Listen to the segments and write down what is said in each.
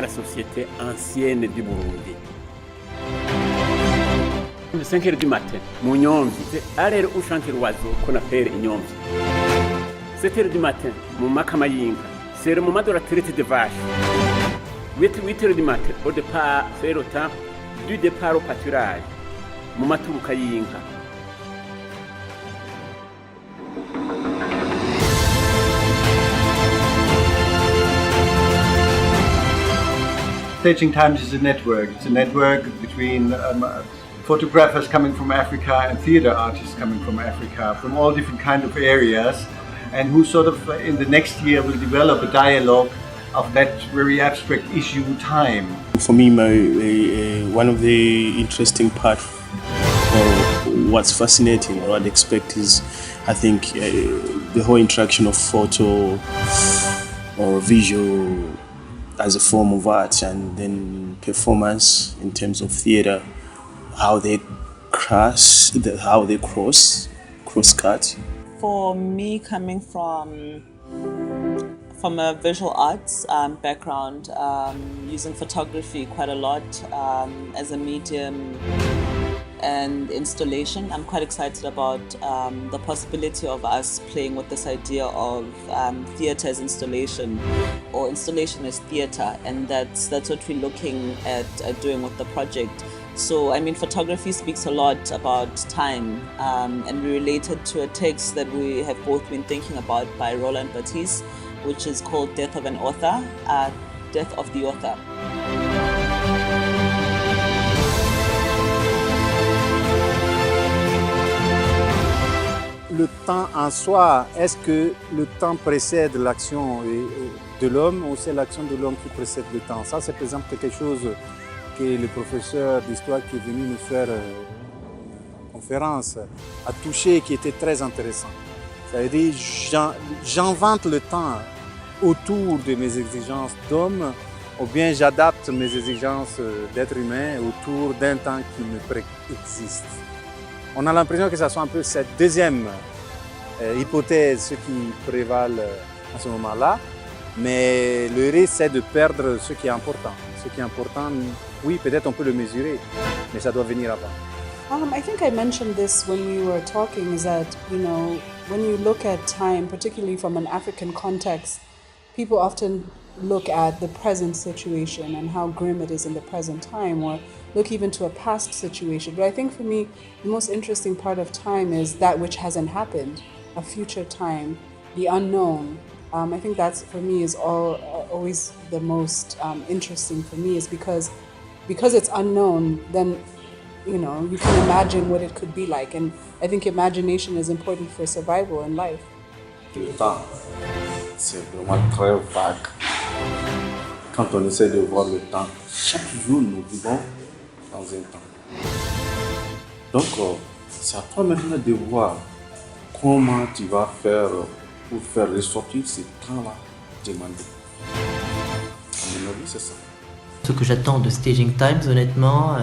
dans la société ancienne du Burundi. 5 heures du matin, mu Nyomvyi, c'est aller au chantier l'oiseau qu'on appelle Nyomvyi. 7 heures du matin, mu Makamayinga, c'est le moment de la traite des vaches. 8 heures du matin, au départ, c'est le temps du départ au pâturage, mu Maturuka y'inka. Staging Times is a network. It's a network between photographers coming from Africa and theater artists coming from Africa, from all different kind of areas, and who sort of in the next year will develop a dialogue of that very abstract issue, time. For me, one of the interesting parts, or what's fascinating, or what I expect is, I think, the whole interaction of photo or visual as a form of art, and then performance in terms of theater, how they cross cut. For me, coming from a visual arts background, using photography quite a lot as a medium and installation, I'm quite excited about the possibility of us playing with this idea of theatre as installation, or installation as theatre, and that's what we're looking at doing with the project. So, I mean, photography speaks a lot about time, and we related to a text that we have both been thinking about by Roland Barthes, which is called Death of an Author, Death of the Author. Le temps en soi, est-ce que le temps précède l'action de l'homme ou c'est l'action de l'homme qui précède le temps? Ça, c'est par exemple quelque chose que le professeur d'histoire qui est venu nous faire une conférence a touché, qui était très intéressant. Ça veut dire, j'invente le temps autour de mes exigences d'homme, ou bien j'adapte mes exigences d'être humain autour d'un temps qui me préexiste. On a l'impression que ça soit un peu cette deuxième hypothèse qui prévale à ce moment-là, mais le risque c'est de perdre ce qui est important. Ce qui est important, oui, peut-être on peut le mesurer, mais ça doit venir avant. I think I mentioned this when we were talking, is that, you know, when you look at time, particularly from an African context, people often look at the present situation and how grim it is in the present time, or look even to a past situation. But I think for me, the most interesting part of time is that which hasn't happened, a future time, the unknown. I think that's, for me, is always the most interesting for me, is because it's unknown, then, you know, you can imagine what it could be like. And I think imagination is important for survival in life. Le temps, c'est vraiment très vague. Quand on essaie de voir le temps, chaque jour nous vivons dans un temps. Donc, c'est à toi maintenant de voir comment tu vas faire pour faire ressortir ce temps-là demandé. À mon avis, c'est ça. Ce que j'attends de Staging Times, honnêtement,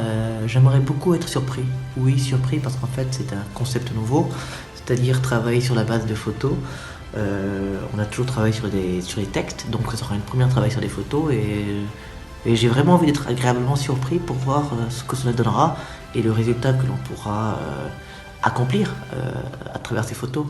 j'aimerais beaucoup être surpris. Oui, surpris, parce qu'en fait, c'est un concept nouveau, c'est-à-dire travailler sur la base de photos. On a toujours travaillé sur les textes, donc ça sera une première travail sur les photos, et j'ai vraiment envie d'être agréablement surpris pour voir ce que cela donnera et le résultat que l'on pourra accomplir à travers ces photos.